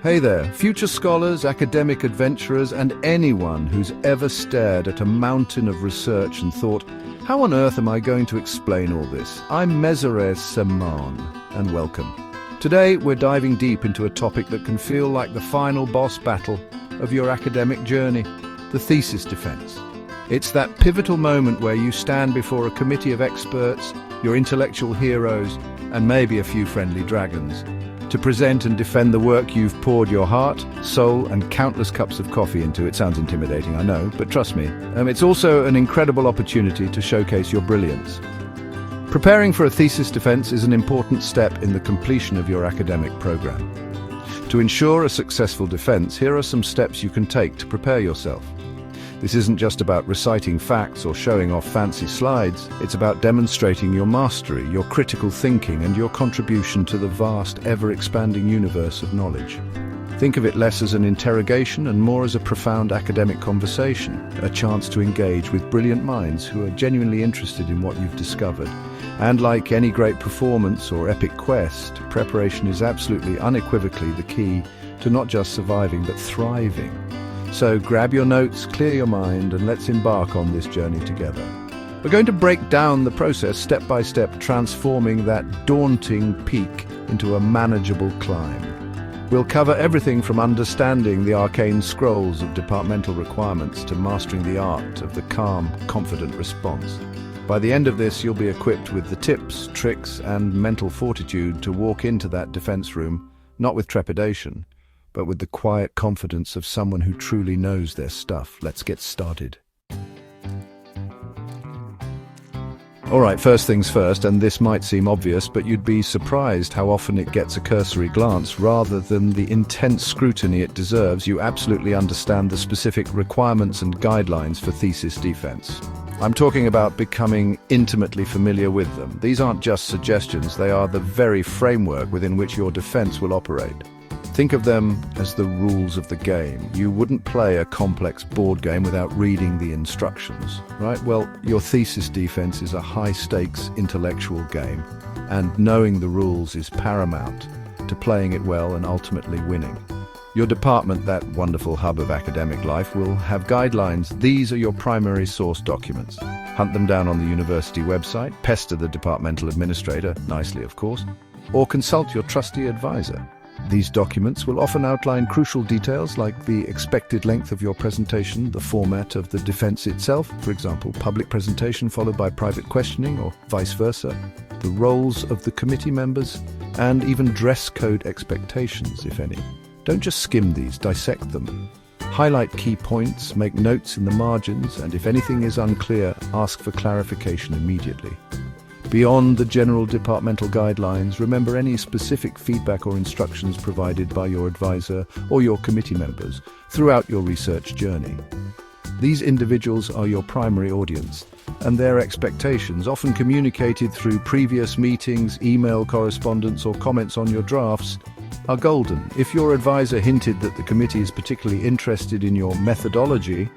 Hey there, future scholars, academic adventurers, and anyone who's ever stared at a mountain of research and thought, how on earth am I going to explain all this? I'm Mesere Seman, and welcome. Today, we're diving deep into a topic that can feel like the final boss battle of your academic journey, the thesis defense. It's that pivotal moment where you stand before a committee of experts, your intellectual heroes, and maybe a few friendly dragons, to present and defend the work you've poured your heart, soul, and countless cups of coffee into. It sounds intimidating, I know, but trust me, it's also an incredible opportunity to showcase your brilliance. Preparing for a thesis defense is an important step in the completion of your academic program. To ensure a successful defense, here are some steps you can take to prepare yourself. This isn't just about reciting facts or showing off fancy slides. It's about demonstrating your mastery, your critical thinking, and your contribution to the vast, ever-expanding universe of knowledge. Think of it less as an interrogation and more as a profound academic conversation, a chance to engage with brilliant minds who are genuinely interested in what you've discovered. And like any great performance or epic quest, preparation is absolutely unequivocally the key to not just surviving but thriving. So grab your notes, clear your mind, and let's embark on this journey together. We're going to break down the process step by step, transforming that daunting peak into a manageable climb. We'll cover everything from understanding the arcane scrolls of departmental requirements to mastering the art of the calm, confident response. By the end of this, you'll be equipped with the tips, tricks, and mental fortitude to walk into that defense room, not with trepidation, but with the quiet confidence of someone who truly knows their stuff. Let's get started. All right, first things first, and this might seem obvious, but you'd be surprised how often it gets a cursory glance rather than the intense scrutiny it deserves. You absolutely understand the specific requirements and guidelines for thesis defense. I'm talking about becoming intimately familiar with them. These aren't just suggestions, they are the very framework within which your defense will operate. Think of them as the rules of the game. You wouldn't play a complex board game without reading the instructions, right? Well, your thesis defense is a high-stakes intellectual game, and knowing the rules is paramount to playing it well and ultimately winning. Your department, that wonderful hub of academic life, will have guidelines. These are your primary source documents. Hunt them down on the university website, pester the departmental administrator, nicely of course, or consult your trusty advisor. These documents will often outline crucial details like the expected length of your presentation, the format of the defense itself, for example, public presentation followed by private questioning or vice versa, the roles of the committee members, and even dress code expectations, if any. Don't just skim these, dissect them. Highlight key points, make notes in the margins, and if anything is unclear, ask for clarification immediately. Beyond the general departmental guidelines, remember any specific feedback or instructions provided by your advisor or your committee members throughout your research journey. These individuals are your primary audience, and their expectations, often communicated through previous meetings, email correspondence, or comments on your drafts, are golden. If your advisor hinted that the committee is particularly interested in your methodology,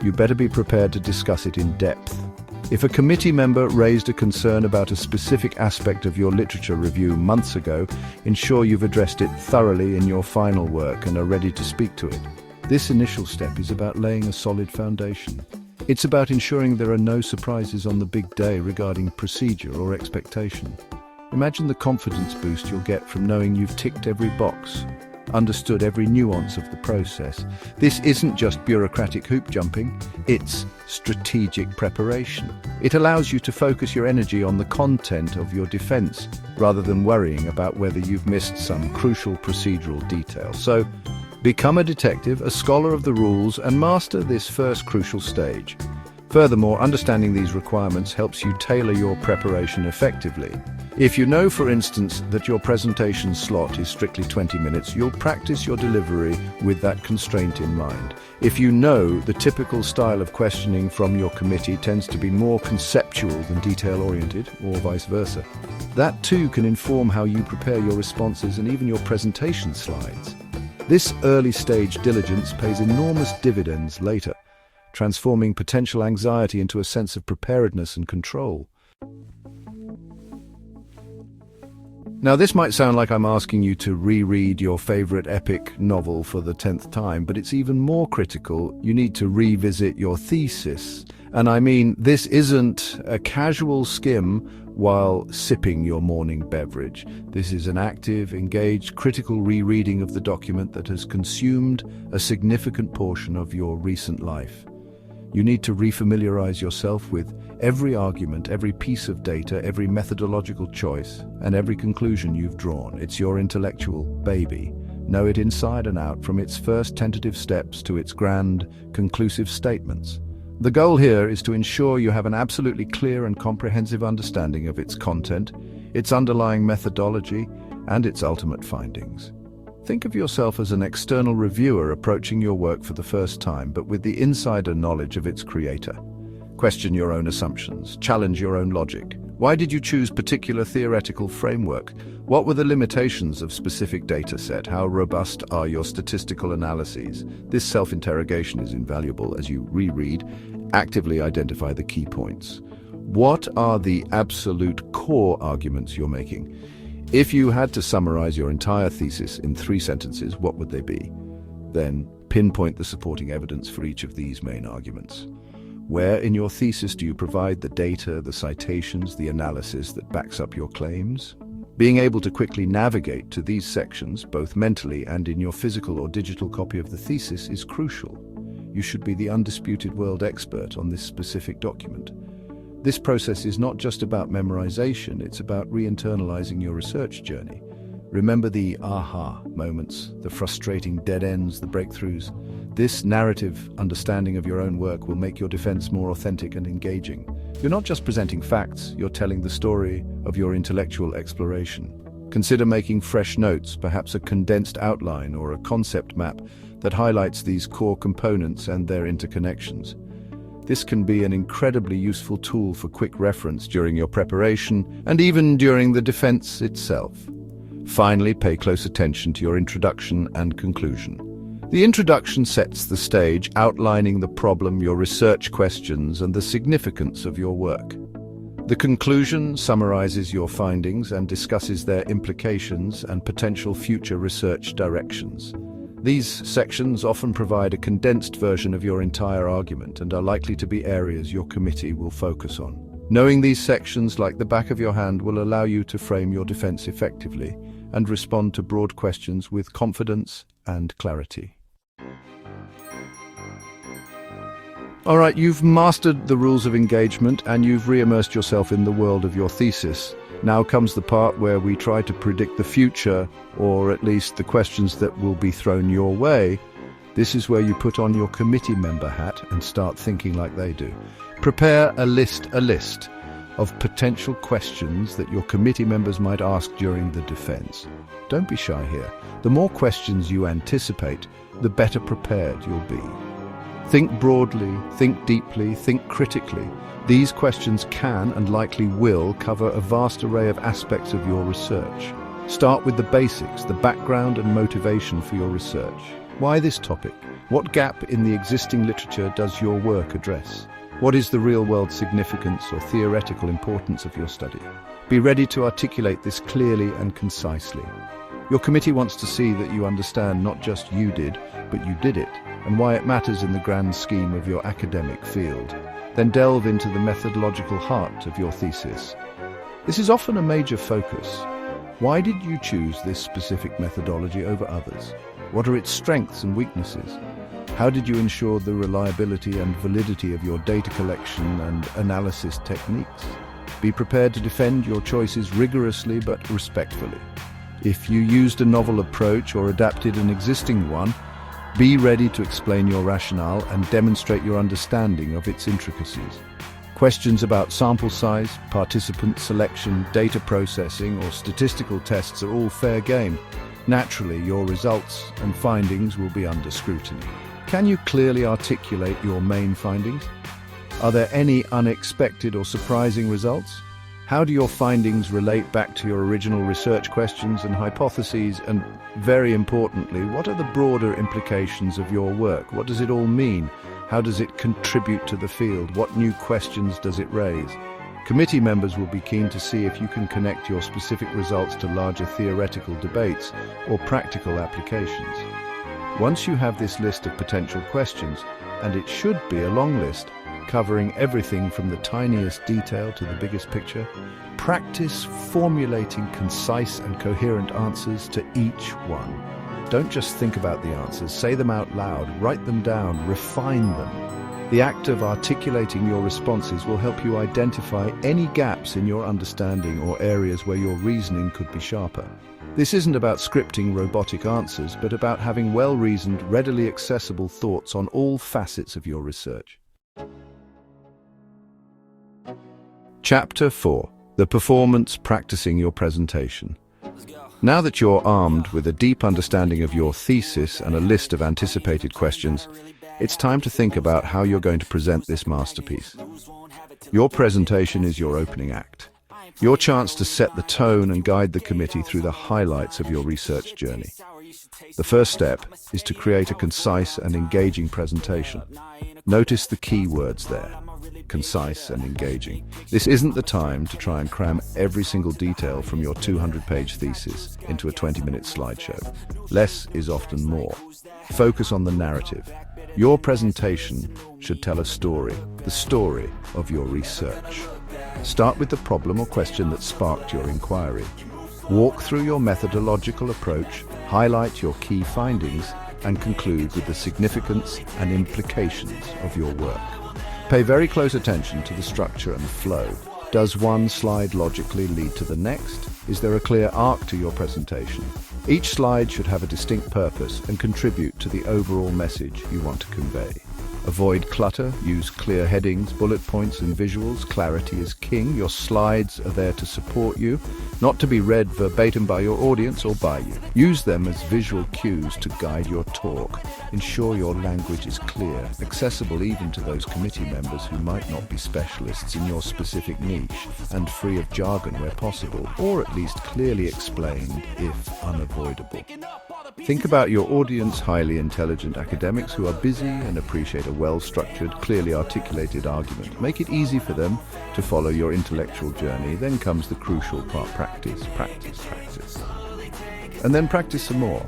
you better be prepared to discuss it in depth. If a committee member raised a concern about a specific aspect of your literature review months ago, ensure you've addressed it thoroughly in your final work and are ready to speak to it. This initial step is about laying a solid foundation. It's about ensuring there are no surprises on the big day regarding procedure or expectation. Imagine the confidence boost you'll get from knowing you've ticked every box, understood every nuance of the process. This isn't just bureaucratic hoop jumping, it's strategic preparation. It allows you to focus your energy on the content of your defense rather than worrying about whether you've missed some crucial procedural detail. So, become a detective, a scholar of the rules, and master this first crucial stage. Furthermore, understanding these requirements helps you tailor your preparation effectively. If you know, for instance, that your presentation slot is strictly 20 minutes, you'll practice your delivery with that constraint in mind. If you know the typical style of questioning from your committee tends to be more conceptual than detail-oriented, or vice versa, that too can inform how you prepare your responses and even your presentation slides. This early-stage diligence pays enormous dividends later, transforming potential anxiety into a sense of preparedness and control. Now, this might sound like I'm asking you to reread your favorite epic novel for the 10th time, but it's even more critical. You need to revisit your thesis. And I mean, this isn't a casual skim while sipping your morning beverage. This is an active, engaged, critical rereading of the document that has consumed a significant portion of your recent life. You need to refamiliarize yourself with every argument, every piece of data, every methodological choice, and every conclusion you've drawn. It's your intellectual baby. Know it inside and out, from its first tentative steps to its grand, conclusive statements. The goal here is to ensure you have an absolutely clear and comprehensive understanding of its content, its underlying methodology, and its ultimate findings. Think of yourself as an external reviewer approaching your work for the first time, but with the insider knowledge of its creator. Question your own assumptions, challenge your own logic. Why did you choose particular theoretical framework? What were the limitations of specific data set? How robust are your statistical analyses? This self-interrogation is invaluable as you reread. Actively identify the key points. What are the absolute core arguments you're making? If you had to summarize your entire thesis in 3 sentences, what would they be? Then pinpoint the supporting evidence for each of these main arguments. Where in your thesis do you provide the data, the citations, the analysis that backs up your claims? Being able to quickly navigate to these sections, both mentally and in your physical or digital copy of the thesis, is crucial. You should be the undisputed world expert on this specific document. This process is not just about memorization, it's about re-internalizing your research journey. Remember the aha moments, the frustrating dead ends, the breakthroughs. This narrative understanding of your own work will make your defense more authentic and engaging. You're not just presenting facts, you're telling the story of your intellectual exploration. Consider making fresh notes, perhaps a condensed outline or a concept map that highlights these core components and their interconnections. This can be an incredibly useful tool for quick reference during your preparation and even during the defense itself. Finally, pay close attention to your introduction and conclusion. The introduction sets the stage, outlining the problem, your research questions, and the significance of your work. The conclusion summarizes your findings and discusses their implications and potential future research directions. These sections often provide a condensed version of your entire argument and are likely to be areas your committee will focus on. Knowing these sections like the back of your hand will allow you to frame your defense effectively and respond to broad questions with confidence and clarity. All right, you've mastered the rules of engagement and you've re-immersed yourself in the world of your thesis. Now comes the part where we try to predict the future, or at least the questions that will be thrown your way. This is where you put on your committee member hat and start thinking like they do. Prepare a list of potential questions that your committee members might ask during the defense. Don't be shy here. The more questions you anticipate, the better prepared you'll be. Think broadly, think deeply, think critically. These questions can and likely will cover a vast array of aspects of your research. Start with the basics, the background and motivation for your research. Why this topic? What gap in the existing literature does your work address? What is the real-world significance or theoretical importance of your study? Be ready to articulate this clearly and concisely. Your committee wants to see that you understand not just you did, but you did it, and why it matters in the grand scheme of your academic field. Then delve into the methodological heart of your thesis. This is often a major focus. Why did you choose this specific methodology over others? What are its strengths and weaknesses? How did you ensure the reliability and validity of your data collection and analysis techniques? Be prepared to defend your choices rigorously but respectfully. If you used a novel approach or adapted an existing one, be ready to explain your rationale and demonstrate your understanding of its intricacies. Questions about sample size, participant selection, data processing, or statistical tests are all fair game. Naturally, your results and findings will be under scrutiny. Can you clearly articulate your main findings? Are there any unexpected or surprising results? How do your findings relate back to your original research questions and hypotheses? And very importantly, what are the broader implications of your work? What does it all mean? How does it contribute to the field? What new questions does it raise? Committee members will be keen to see if you can connect your specific results to larger theoretical debates or practical applications. Once you have this list of potential questions, and it should be a long list, covering everything from the tiniest detail to the biggest picture, practice formulating concise and coherent answers to each one. Don't just think about the answers, say them out loud, write them down, refine them. The act of articulating your responses will help you identify any gaps in your understanding or areas where your reasoning could be sharper. This isn't about scripting robotic answers, but about having well-reasoned, readily accessible thoughts on all facets of your research. Chapter 4. The Performance Practicing Your Presentation. Now that you're armed with a deep understanding of your thesis and a list of anticipated questions, it's time to think about how you're going to present this masterpiece. Your presentation is your opening act, your chance to set the tone and guide the committee through the highlights of your research journey. The first step is to create a concise and engaging presentation. Notice the key words there: concise and engaging. This isn't the time to try and cram every single detail from your 200-page thesis into a 20-minute slideshow. Less is often more. Focus on the narrative. Your presentation should tell a story, the story of your research. Start with the problem or question that sparked your inquiry. Walk through your methodological approach, highlight your key findings, and conclude with the significance and implications of your work. Pay very close attention to the structure and flow. Does one slide logically lead to the next? Is there a clear arc to your presentation? Each slide should have a distinct purpose and contribute to the overall message you want to convey. Avoid clutter, use clear headings, bullet points, and visuals. Clarity is king. Your slides are there to support you, not to be read verbatim by your audience or by you. Use them as visual cues to guide your talk. Ensure your language is clear, accessible even to those committee members who might not be specialists in your specific niche, and free of jargon where possible, or at least clearly explained if unavoidable. Think about your audience, highly intelligent academics who are busy and appreciate a well-structured, clearly articulated argument. Make it easy for them to follow your intellectual journey. Then comes the crucial part: practice, practice, practice. And then practice some more.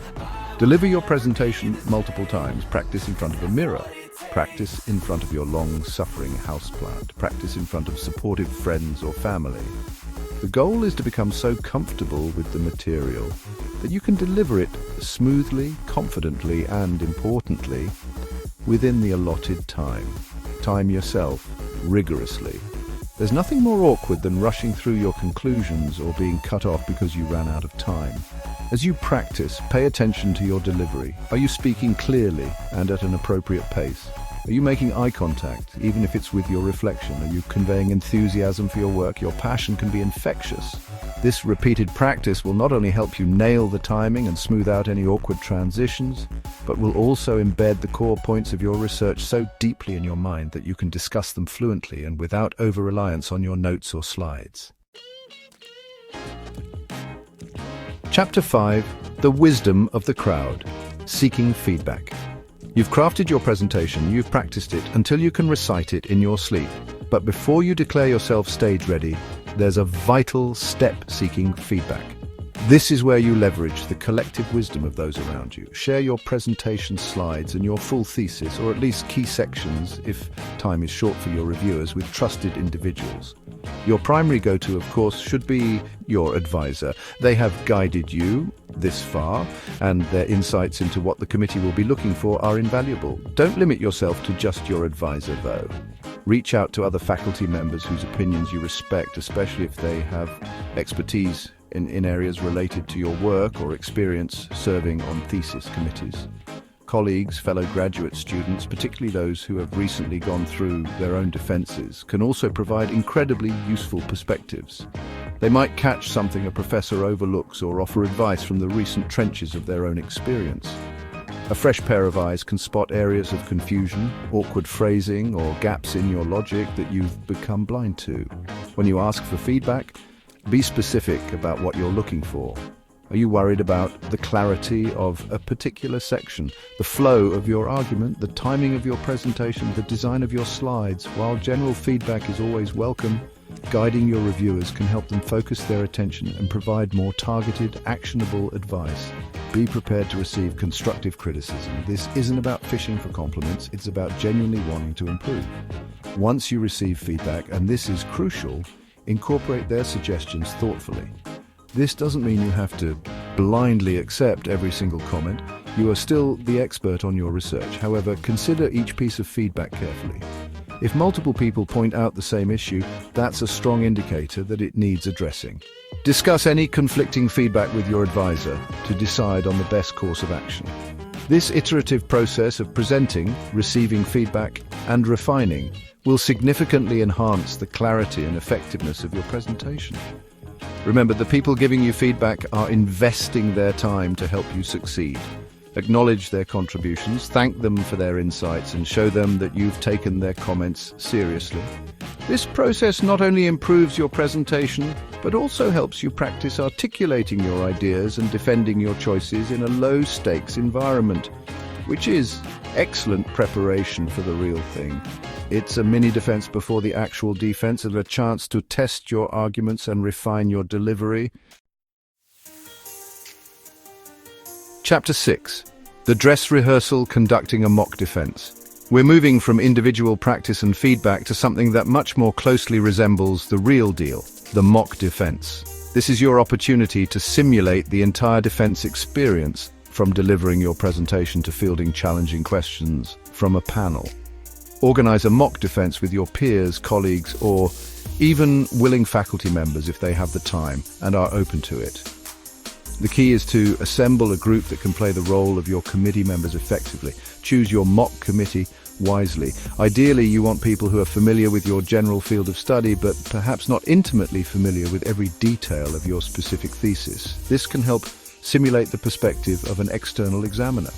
Deliver your presentation multiple times. Practice in front of a mirror. Practice in front of your long-suffering houseplant. Practice in front of supportive friends or family. The goal is to become so comfortable with the material that you can deliver it smoothly, confidently, and importantly, within the allotted time. Time yourself rigorously. There's nothing more awkward than rushing through your conclusions or being cut off because you ran out of time. As you practice, pay attention to your delivery. Are you speaking clearly and at an appropriate pace? Are you making eye contact, even if it's with your reflection? Are you conveying enthusiasm for your work? Your passion can be infectious. This repeated practice will not only help you nail the timing and smooth out any awkward transitions, but will also embed the core points of your research so deeply in your mind that you can discuss them fluently and without over-reliance on your notes or slides. Chapter 5. The Wisdom of the Crowd. Seeking Feedback. You've crafted your presentation, you've practiced it until you can recite it in your sleep. But before you declare yourself stage ready, there's a vital step: seeking feedback. This is where you leverage the collective wisdom of those around you. Share your presentation slides and your full thesis, or at least key sections if time is short for your reviewers, with trusted individuals. Your primary go-to, of course, should be your advisor. They have guided you this far, and their insights into what the committee will be looking for are invaluable. Don't limit yourself to just your advisor, though. Reach out to other faculty members whose opinions you respect, especially if they have expertise in areas related to your work or experience serving on thesis committees. Colleagues, fellow graduate students, particularly those who have recently gone through their own defenses, can also provide incredibly useful perspectives. They might catch something a professor overlooks or offer advice from the recent trenches of their own experience. A fresh pair of eyes can spot areas of confusion, awkward phrasing, or gaps in your logic that you've become blind to. When you ask for feedback, be specific about what you're looking for. Are you worried about the clarity of a particular section, the flow of your argument, the timing of your presentation, the design of your slides? While general feedback is always welcome, guiding your reviewers can help them focus their attention and provide more targeted, actionable advice. Be prepared to receive constructive criticism. This isn't about fishing for compliments, it's about genuinely wanting to improve. Once you receive feedback, and this is crucial, incorporate their suggestions thoughtfully. This doesn't mean you have to blindly accept every single comment. You are still the expert on your research. However, consider each piece of feedback carefully. If multiple people point out the same issue, that's a strong indicator that it needs addressing. Discuss any conflicting feedback with your advisor to decide on the best course of action. This iterative process of presenting, receiving feedback, and refining will significantly enhance the clarity and effectiveness of your presentation. Remember, the people giving you feedback are investing their time to help you succeed. Acknowledge their contributions, thank them for their insights, and show them that you've taken their comments seriously. This process not only improves your presentation, but also helps you practice articulating your ideas and defending your choices in a low-stakes environment, which is excellent preparation for the real thing. It's a mini defense before the actual defense, and a chance to test your arguments and refine your delivery. Chapter 6. The Dress Rehearsal Conducting a Mock Defense. We're moving from individual practice and feedback to something that much more closely resembles the real deal, the mock defense. This is your opportunity to simulate the entire defense experience, from delivering your presentation to fielding challenging questions from a panel. Organize a mock defense with your peers, colleagues, or even willing faculty members if they have the time and are open to it. The key is to assemble a group that can play the role of your committee members effectively. Choose your mock committee wisely. Ideally, you want people who are familiar with your general field of study, but perhaps not intimately familiar with every detail of your specific thesis. This can help simulate the perspective of an external examiner.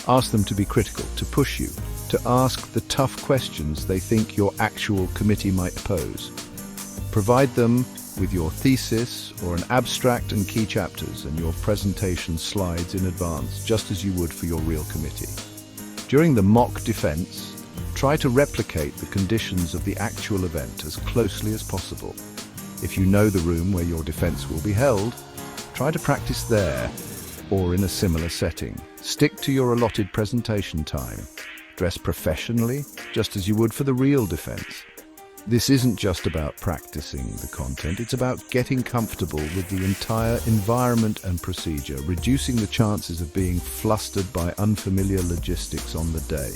Ask them to be critical, to push you, to ask the tough questions they think your actual committee might pose. Provide them with your thesis or an abstract and key chapters and your presentation slides in advance, just as you would for your real committee. During the mock defense, try to replicate the conditions of the actual event as closely as possible. If you know the room where your defense will be held, try to practice there or in a similar setting. Stick to your allotted presentation time. Dress professionally, just as you would for the real defense. This isn't just about practicing the content, it's about getting comfortable with the entire environment and procedure, reducing the chances of being flustered by unfamiliar logistics on the day.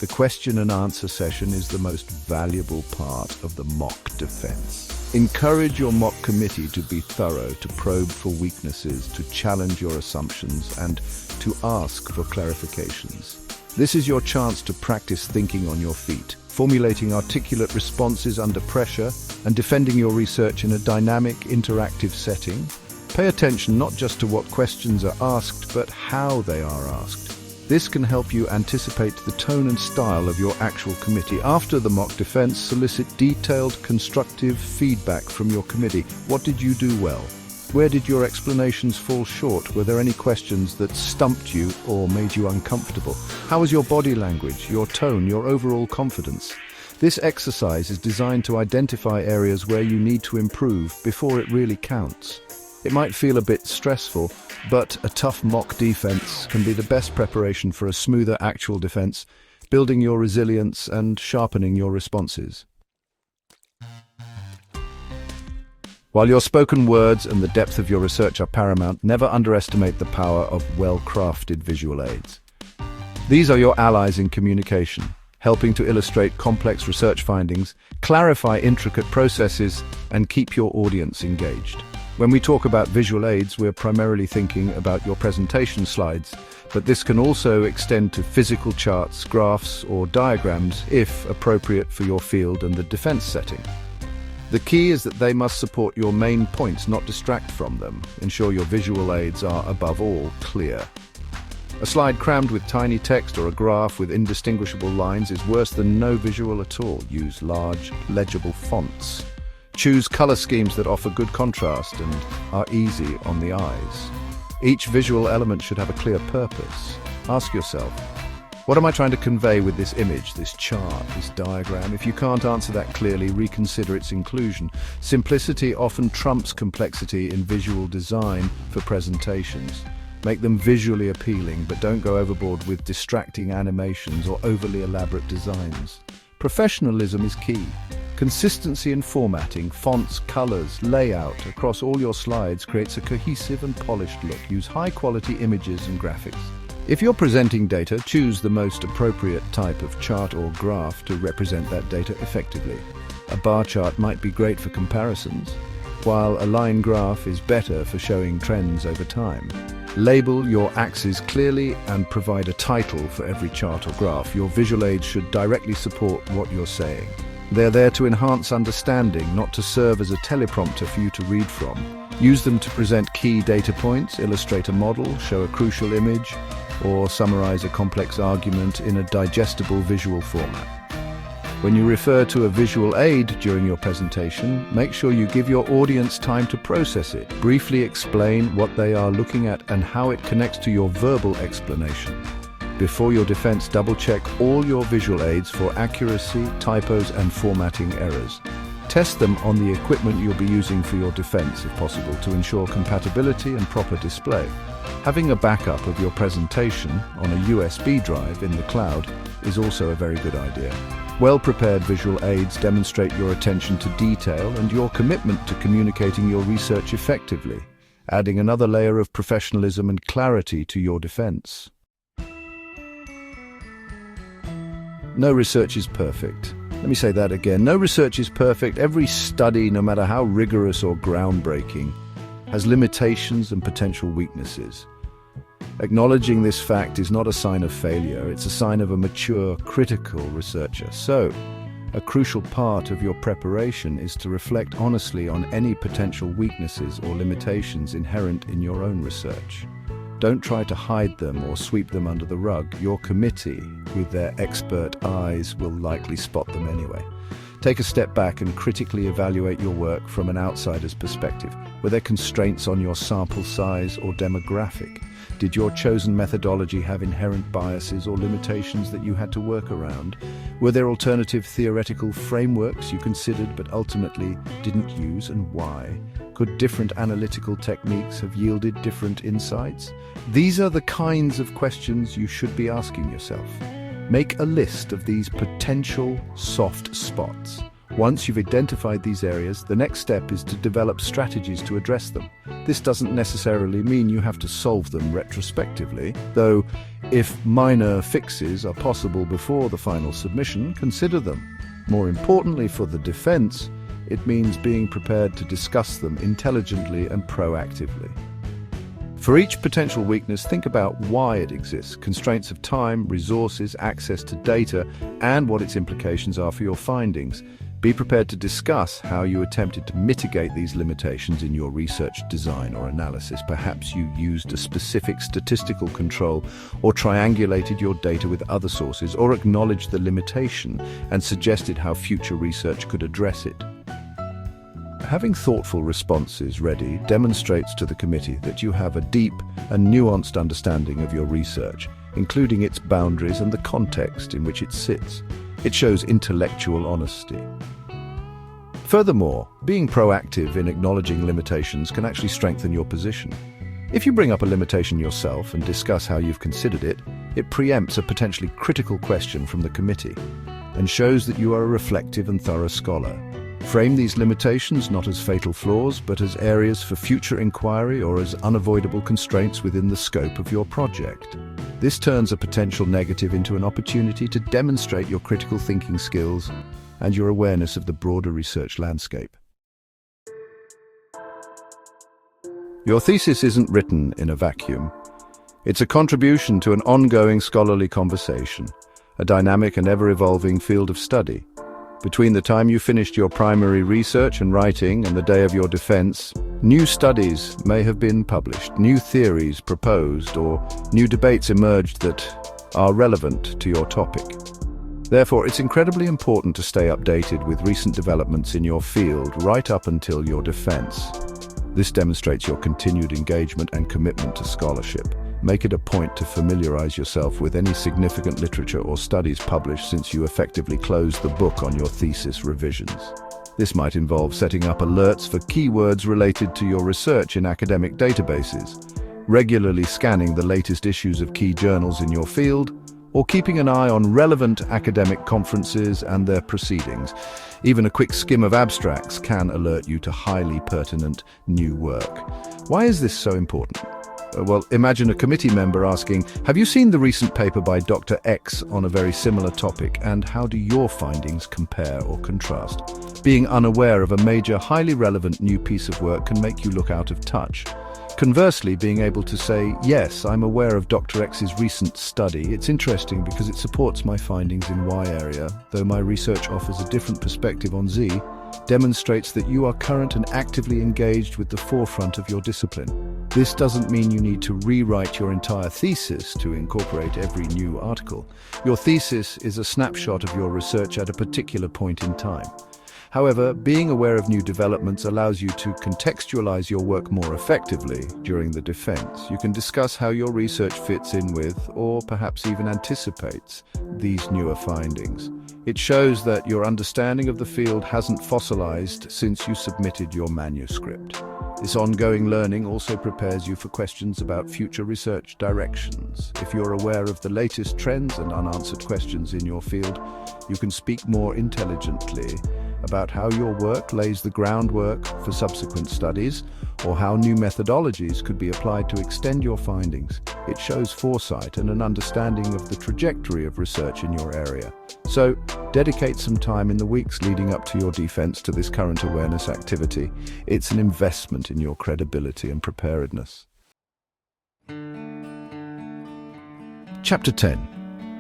The question and answer session is the most valuable part of the mock defense. Encourage your mock committee to be thorough, to probe for weaknesses, to challenge your assumptions, and to ask for clarifications. This is your chance to practice thinking on your feet, formulating articulate responses under pressure, and defending your research in a dynamic, interactive setting. Pay attention not just to what questions are asked, but how they are asked. This can help you anticipate the tone and style of your actual committee. After the mock defense, solicit detailed, constructive feedback from your committee. What did you do well? Where did your explanations fall short? Were there any questions that stumped you or made you uncomfortable? How was your body language, your tone, your overall confidence? This exercise is designed to identify areas where you need to improve before it really counts. It might feel a bit stressful, but a tough mock defense can be the best preparation for a smoother actual defense, building your resilience and sharpening your responses. While your spoken words and the depth of your research are paramount, never underestimate the power of well-crafted visual aids. These are your allies in communication, helping to illustrate complex research findings, clarify intricate processes, and keep your audience engaged. When we talk about visual aids, we're primarily thinking about your presentation slides, but this can also extend to physical charts, graphs, or diagrams if appropriate for your field and the defense setting. The key is that they must support your main points, not distract from them. Ensure your visual aids are, above all, clear. A slide crammed with tiny text or a graph with indistinguishable lines is worse than no visual at all. Use large, legible fonts. Choose color schemes that offer good contrast and are easy on the eyes. Each visual element should have a clear purpose. Ask yourself, what am I trying to convey with this image, this chart, this diagram? If you can't answer that clearly, reconsider its inclusion. Simplicity often trumps complexity in visual design for presentations. Make them visually appealing, but don't go overboard with distracting animations or overly elaborate designs. Professionalism is key. Consistency in formatting, fonts, colors, layout across all your slides creates a cohesive and polished look. Use high-quality images and graphics. If you're presenting data, choose the most appropriate type of chart or graph to represent that data effectively. A bar chart might be great for comparisons, while a line graph is better for showing trends over time. Label your axes clearly and provide a title for every chart or graph. Your visual aids should directly support what you're saying. They're there to enhance understanding, not to serve as a teleprompter for you to read from. Use them to present key data points, illustrate a model, show a crucial image, or summarize a complex argument in a digestible visual format. When you refer to a visual aid during your presentation, make sure you give your audience time to process it. Briefly explain what they are looking at and how it connects to your verbal explanation. Before your defense, double-check all your visual aids for accuracy, typos, and formatting errors. Test them on the equipment you'll be using for your defense, if possible, to ensure compatibility and proper display. Having a backup of your presentation on a USB drive in the cloud is also a very good idea. Well-prepared visual aids demonstrate your attention to detail and your commitment to communicating your research effectively, adding another layer of professionalism and clarity to your defense. No research is perfect. Let me say that again. No research is perfect. Every study, no matter how rigorous or groundbreaking, has limitations and potential weaknesses. Acknowledging this fact is not a sign of failure, it's a sign of a mature, critical researcher. So, a crucial part of your preparation is to reflect honestly on any potential weaknesses or limitations inherent in your own research. Don't try to hide them or sweep them under the rug. Your committee, with their expert eyes, will likely spot them anyway. Take a step back and critically evaluate your work from an outsider's perspective. Were there constraints on your sample size or demographic? Did your chosen methodology have inherent biases or limitations that you had to work around? Were there alternative theoretical frameworks you considered but ultimately didn't use, and why? Could different analytical techniques have yielded different insights? These are the kinds of questions you should be asking yourself. Make a list of these potential soft spots. Once you've identified these areas, the next step is to develop strategies to address them. This doesn't necessarily mean you have to solve them retrospectively, though if minor fixes are possible before the final submission, consider them. More importantly for the defense, it means being prepared to discuss them intelligently and proactively. For each potential weakness, think about why it exists, constraints of time, resources, access to data, and what its implications are for your findings. Be prepared to discuss how you attempted to mitigate these limitations in your research design or analysis. Perhaps you used a specific statistical control or triangulated your data with other sources, or acknowledged the limitation and suggested how future research could address it. Having thoughtful responses ready demonstrates to the committee that you have a deep and nuanced understanding of your research, including its boundaries and the context in which it sits. It shows intellectual honesty. Furthermore, being proactive in acknowledging limitations can actually strengthen your position. If you bring up a limitation yourself and discuss how you've considered it, it preempts a potentially critical question from the committee and shows that you are a reflective and thorough scholar. Frame these limitations not as fatal flaws, but as areas for future inquiry or as unavoidable constraints within the scope of your project. This turns a potential negative into an opportunity to demonstrate your critical thinking skills and your awareness of the broader research landscape. Your thesis isn't written in a vacuum. It's a contribution to an ongoing scholarly conversation, a dynamic and ever-evolving field of study. Between the time you finished your primary research and writing and the day of your defense, new studies may have been published, new theories proposed, or new debates emerged that are relevant to your topic. Therefore, it's incredibly important to stay updated with recent developments in your field right up until your defense. This demonstrates your continued engagement and commitment to scholarship. Make it a point to familiarize yourself with any significant literature or studies published since you effectively closed the book on your thesis revisions. This might involve setting up alerts for keywords related to your research in academic databases, regularly scanning the latest issues of key journals in your field, or keeping an eye on relevant academic conferences and their proceedings. Even a quick skim of abstracts can alert you to highly pertinent new work. Why is this so important? Well, imagine a committee member asking, "Have you seen the recent paper by Dr. X on a very similar topic, and how do your findings compare or contrast?" Being unaware of a major, highly relevant new piece of work can make you look out of touch. Conversely, being able to say, "Yes, I'm aware of Dr. X's recent study. It's interesting because it supports my findings in Y area, though my research offers a different perspective on Z," demonstrates that you are current and actively engaged with the forefront of your discipline. This doesn't mean you need to rewrite your entire thesis to incorporate every new article. Your thesis is a snapshot of your research at a particular point in time. However, being aware of new developments allows you to contextualize your work more effectively during the defense. You can discuss how your research fits in with, or perhaps even anticipates, these newer findings. It shows that your understanding of the field hasn't fossilized since you submitted your manuscript. This ongoing learning also prepares you for questions about future research directions. If you're aware of the latest trends and unanswered questions in your field, you can speak more intelligently about how your work lays the groundwork for subsequent studies, or how new methodologies could be applied to extend your findings. It shows foresight and an understanding of the trajectory of research in your area. So, dedicate some time in the weeks leading up to your defense to this current awareness activity. It's an investment in your credibility and preparedness. Chapter 10.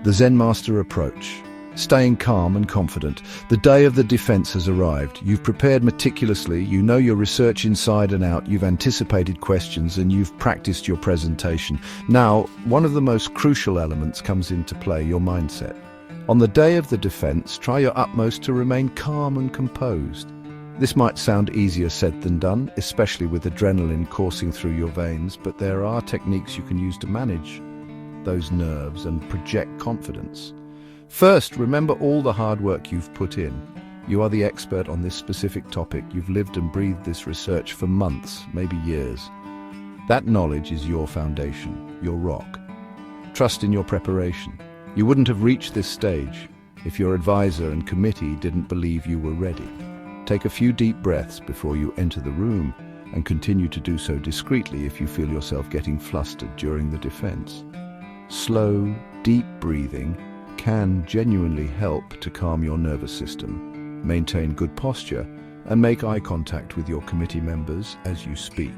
The Zen Master Approach. Staying calm and confident. The day of the defense has arrived. You've prepared meticulously, you know your research inside and out, you've anticipated questions, and you've practiced your presentation. Now, one of the most crucial elements comes into play, your mindset. On the day of the defense, try your utmost to remain calm and composed. This might sound easier said than done, especially with adrenaline coursing through your veins, but there are techniques you can use to manage those nerves and project confidence. First, remember all the hard work you've put in. You are the expert on this specific topic. You've lived and breathed this research for months, maybe years. That knowledge is your foundation, your rock. Trust in your preparation. You wouldn't have reached this stage if your advisor and committee didn't believe you were ready. Take a few deep breaths before you enter the room, and continue to do so discreetly if you feel yourself getting flustered during the defense. Slow, deep breathing can genuinely help to calm your nervous system, maintain good posture, and make eye contact with your committee members as you speak.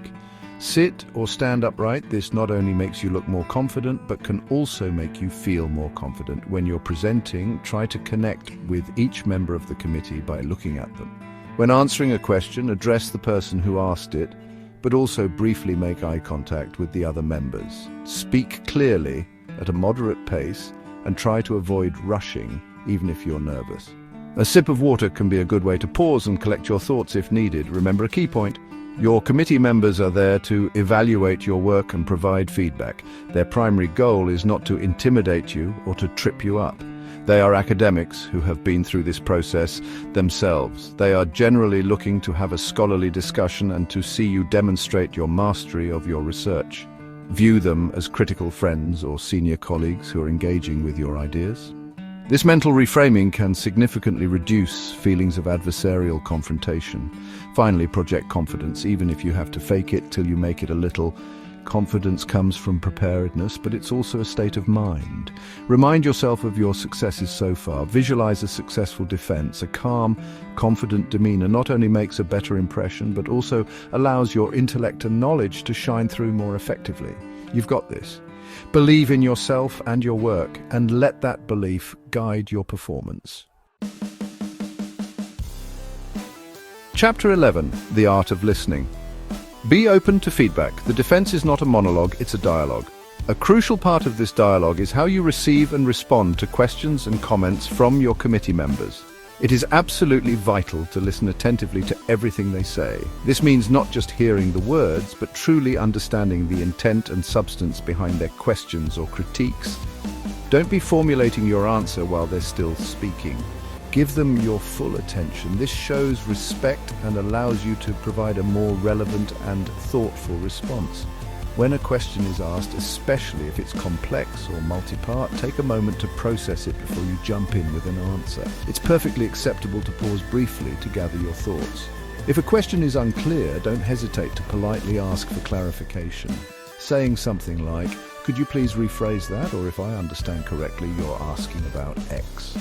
Sit or stand upright. This not only makes you look more confident, but can also make you feel more confident. When you're presenting, try to connect with each member of the committee by looking at them. When answering a question, address the person who asked it, but also briefly make eye contact with the other members. Speak clearly at a moderate pace, and try to avoid rushing, even if you're nervous. A sip of water can be a good way to pause and collect your thoughts if needed. Remember a key point: your committee members are there to evaluate your work and provide feedback. Their primary goal is not to intimidate you or to trip you up. They are academics who have been through this process themselves. They are generally looking to have a scholarly discussion and to see you demonstrate your mastery of your research. View them as critical friends or senior colleagues who are engaging with your ideas. This mental reframing can significantly reduce feelings of adversarial confrontation. Finally, project confidence, even if you have to fake it till you make it a little. Confidence comes from preparedness, but it's also a state of mind. Remind yourself of your successes so far. Visualize a successful defense. A calm, confident demeanor not only makes a better impression, but also allows your intellect and knowledge to shine through more effectively. You've got this. Believe in yourself and your work, and let that belief guide your performance. Chapter 11. The Art of Listening. Be open to feedback. The defense is not a monologue, it's a dialogue. A crucial part of this dialogue is how you receive and respond to questions and comments from your committee members. It is absolutely vital to listen attentively to everything they say. This means not just hearing the words, but truly understanding the intent and substance behind their questions or critiques. Don't be formulating your answer while they're still speaking. Give them your full attention. This shows respect and allows you to provide a more relevant and thoughtful response. When a question is asked, especially if it's complex or multi-part, take a moment to process it before you jump in with an answer. It's perfectly acceptable to pause briefly to gather your thoughts. If a question is unclear, don't hesitate to politely ask for clarification. Saying something like, "Could you please rephrase that?" or "If I understand correctly, you're asking about X,"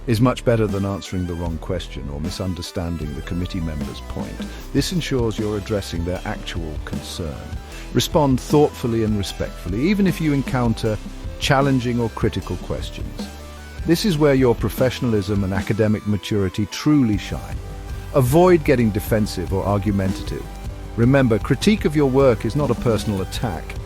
is much better than answering the wrong question or misunderstanding the committee member's point. This ensures you're addressing their actual concern. Respond thoughtfully and respectfully, even if you encounter challenging or critical questions. This is where your professionalism and academic maturity truly shine. Avoid getting defensive or argumentative. Remember, critique of your work is not a personal attack.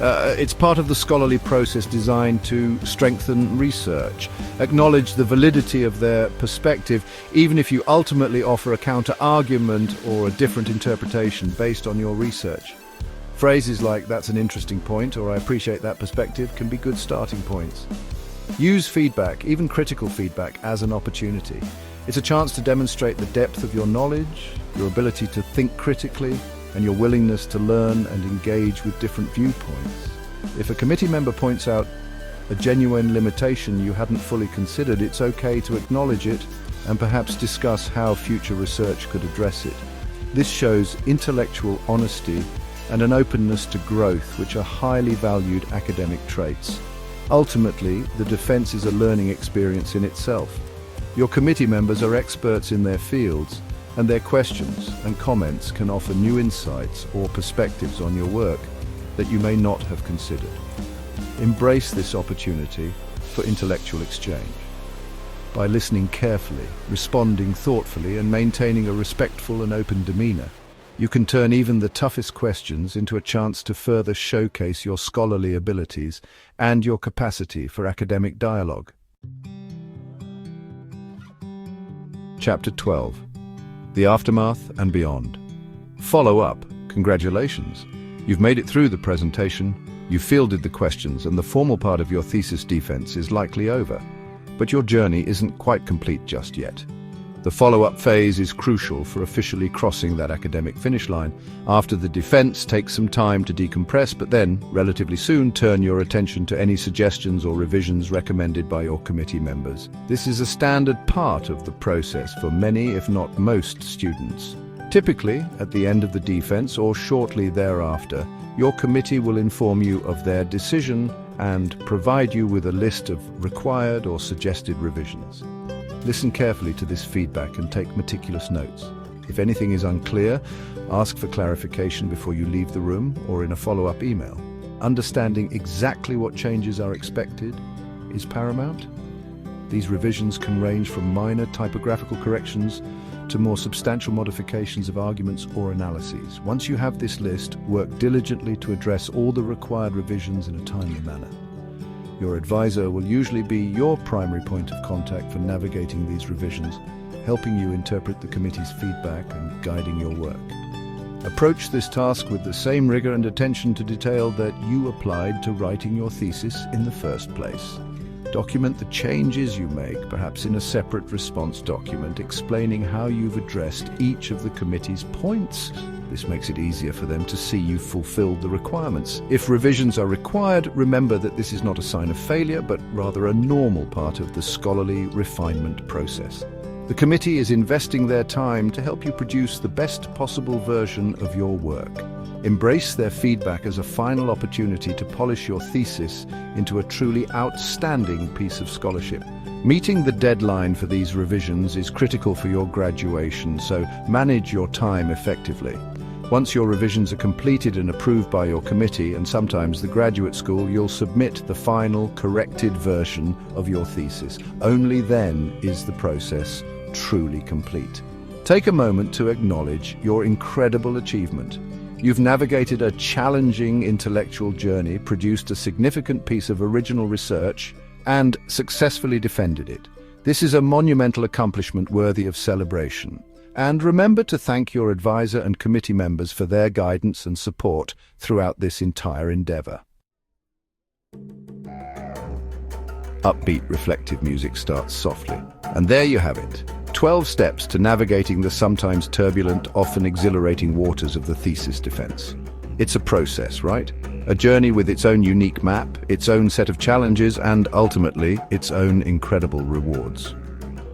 It's part of the scholarly process designed to strengthen research. Acknowledge the validity of their perspective, even if you ultimately offer a counter-argument or a different interpretation based on your research. Phrases like "that's an interesting point" or "I appreciate that perspective" can be good starting points. Use feedback, even critical feedback, as an opportunity. It's a chance to demonstrate the depth of your knowledge, your ability to think critically, and your willingness to learn and engage with different viewpoints. If a committee member points out a genuine limitation you hadn't fully considered, it's okay to acknowledge it and perhaps discuss how future research could address it. This shows intellectual honesty and an openness to growth, which are highly valued academic traits. Ultimately, the defense is a learning experience in itself. Your committee members are experts in their fields, and their questions and comments can offer new insights or perspectives on your work that you may not have considered. Embrace this opportunity for intellectual exchange. By listening carefully, responding thoughtfully, and maintaining a respectful and open demeanor, you can turn even the toughest questions into a chance to further showcase your scholarly abilities and your capacity for academic dialogue. Chapter 12. The Aftermath and Beyond. Follow up. Congratulations. You've made it through the presentation, you've fielded the questions, and the formal part of your thesis defense is likely over. But your journey isn't quite complete just yet. The follow-up phase is crucial for officially crossing that academic finish line. After the defense, take some time to decompress, but then, relatively soon, turn your attention to any suggestions or revisions recommended by your committee members. This is a standard part of the process for many, if not most, students. Typically, at the end of the defense or shortly thereafter, your committee will inform you of their decision and provide you with a list of required or suggested revisions. Listen carefully to this feedback and take meticulous notes. If anything is unclear, ask for clarification before you leave the room or in a follow-up email. Understanding exactly what changes are expected is paramount. These revisions can range from minor typographical corrections to more substantial modifications of arguments or analyses. Once you have this list, work diligently to address all the required revisions in a timely manner. Your advisor will usually be your primary point of contact for navigating these revisions, helping you interpret the committee's feedback and guiding your work. Approach this task with the same rigor and attention to detail that you applied to writing your thesis in the first place. Document the changes you make, perhaps in a separate response document explaining how you've addressed each of the committee's points. This makes it easier for them to see you've fulfilled the requirements. If revisions are required, remember that this is not a sign of failure, but rather a normal part of the scholarly refinement process. The committee is investing their time to help you produce the best possible version of your work. Embrace their feedback as a final opportunity to polish your thesis into a truly outstanding piece of scholarship. Meeting the deadline for these revisions is critical for your graduation, so manage your time effectively. Once your revisions are completed and approved by your committee, and sometimes the graduate school, you'll submit the final, corrected version of your thesis. Only then is the process truly complete. Take a moment to acknowledge your incredible achievement. You've navigated a challenging intellectual journey, produced a significant piece of original research, and successfully defended it. This is a monumental accomplishment worthy of celebration. And remember to thank your advisor and committee members for their guidance and support throughout this entire endeavor. Upbeat, reflective music starts softly. And there you have it. 12 steps to navigating the sometimes turbulent, often exhilarating waters of the Thesis Defense. It's a process, right? A journey with its own unique map, its own set of challenges, and ultimately, its own incredible rewards.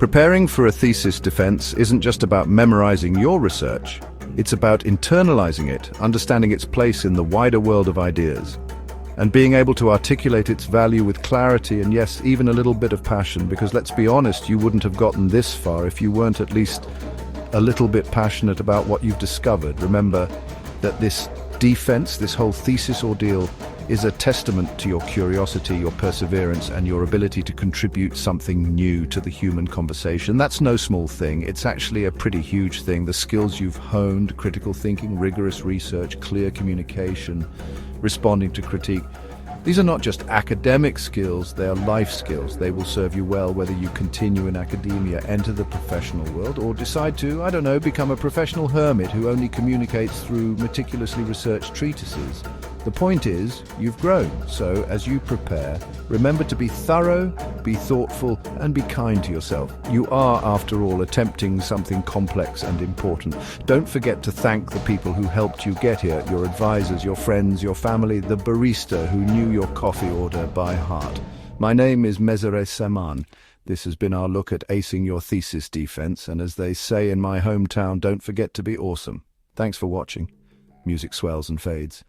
Preparing for a thesis defense isn't just about memorizing your research. It's about internalizing it, understanding its place in the wider world of ideas, and being able to articulate its value with clarity and, yes, even a little bit of passion, because let's be honest, you wouldn't have gotten this far if you weren't at least a little bit passionate about what you've discovered. Remember that this defense, this whole thesis ordeal, is a testament to your curiosity, your perseverance, and your ability to contribute something new to the human conversation. That's no small thing. It's actually a pretty huge thing. The skills you've honed, critical thinking, rigorous research, clear communication, responding to critique, these are not just academic skills, they are life skills. They will serve you well whether you continue in academia, enter the professional world, or decide to, I don't know, become a professional hermit who only communicates through meticulously researched treatises. The point is, you've grown, so as you prepare, remember to be thorough, be thoughtful, and be kind to yourself. You are, after all, attempting something complex and important. Don't forget to thank the people who helped you get here, your advisors, your friends, your family, the barista who knew your coffee order by heart. My name is Mesere Saman. This has been our look at acing your thesis defense, and as they say in my hometown, don't forget to be awesome. Thanks for watching. Music swells and fades.